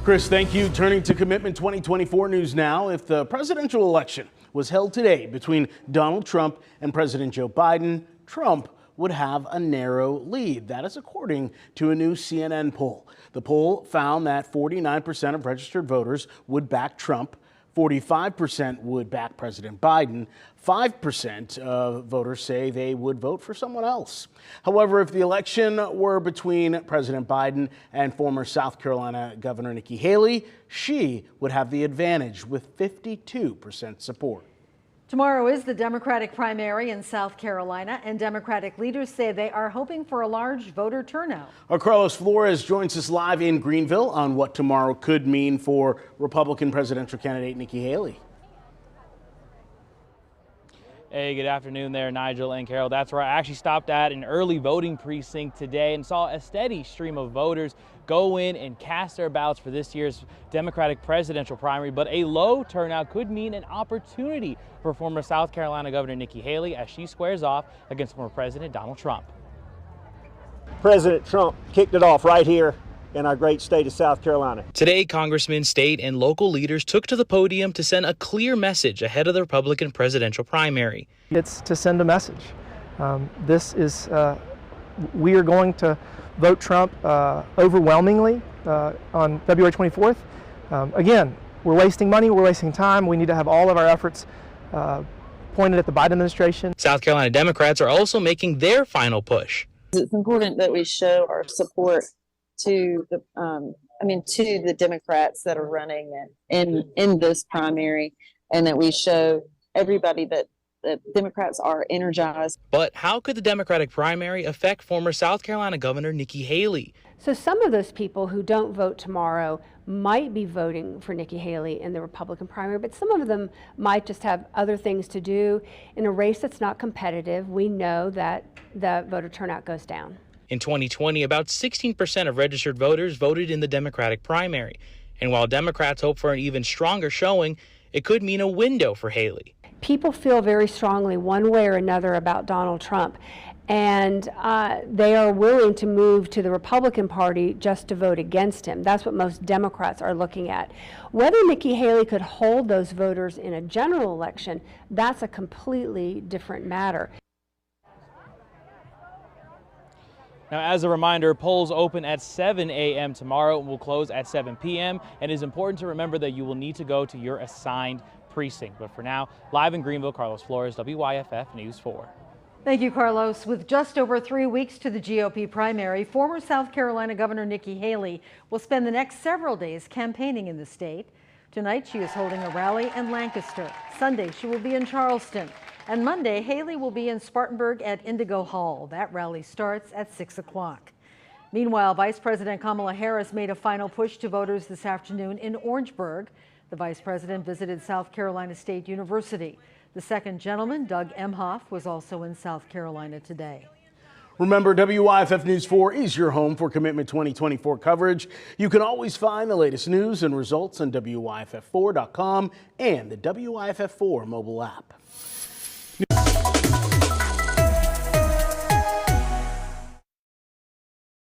Chris, thank you. Turning to Commitment 2024 news now. If the presidential election was held today between Donald Trump and President Joe Biden, Trump would have a narrow lead. That is according to a new CNN poll. The poll found that 49% of registered voters would back Trump, 45% would back President Biden, 5% of voters say they would vote for someone else. However, if the election were between President Biden and former South Carolina Governor Nikki Haley, she would have the advantage with 52% support. Tomorrow is the Democratic primary in South Carolina, and Democratic leaders say they are hoping for a large voter turnout. Our Carlos Flores joins us live in Greenville on what tomorrow could mean for Republican presidential candidate Nikki Haley. Hey, good afternoon there, Nigel and Carol. That's right. I actually stopped at an early voting precinct today and saw a steady stream of voters go in and cast their ballots for this year's Democratic presidential primary. But a low turnout could mean an opportunity for former South Carolina Governor Nikki Haley as she squares off against former President Donald Trump. President Trump kicked it off right here in our great state of South Carolina. Today, congressmen, state, and local leaders took to the podium to send a clear message ahead of the Republican presidential primary. It's to send a message. We are going to vote Trump overwhelmingly on February 24th. Again, we're wasting money, we're wasting time. We need to have all of our efforts pointed at the Biden administration. South Carolina Democrats are also making their final push. It's important that we show our support to the Democrats that are running in this primary, and that we show everybody that Democrats are energized. But how could the Democratic primary affect former South Carolina Governor Nikki Haley? So some of those people who don't vote tomorrow might be voting for Nikki Haley in the Republican primary, but some of them might just have other things to do. In a race that's not competitive, we know that the voter turnout goes down. In 2020, about 16% of registered voters voted in the Democratic primary. And while Democrats hope for an even stronger showing, it could mean a window for Haley. People feel very strongly one way or another about Donald Trump, and they are willing to move to the Republican Party just to vote against him. That's what most Democrats are looking at. Whether Nikki Haley could hold those voters in a general election, that's a completely different matter. Now, as a reminder, polls open at 7 a.m. tomorrow and will close at 7 p.m. And it is important to remember that you will need to go to your assigned precinct. But for now, live in Greenville, Carlos Flores, WYFF News 4. Thank you, Carlos. With just over 3 weeks to the GOP primary, former South Carolina Governor Nikki Haley will spend the next several days campaigning in the state. Tonight, she is holding a rally in Lancaster. Sunday, she will be in Charleston. And Monday, Haley will be in Spartanburg at Indigo Hall. That rally starts at 6 o'clock. Meanwhile, Vice President Kamala Harris made a final push to voters this afternoon in Orangeburg. The vice president visited South Carolina State University. The second gentleman, Doug Emhoff, was also in South Carolina today. Remember, WYFF News 4 is your home for Commitment 2024 coverage. You can always find the latest news and results on WYFF4.com and the WYFF4 mobile app.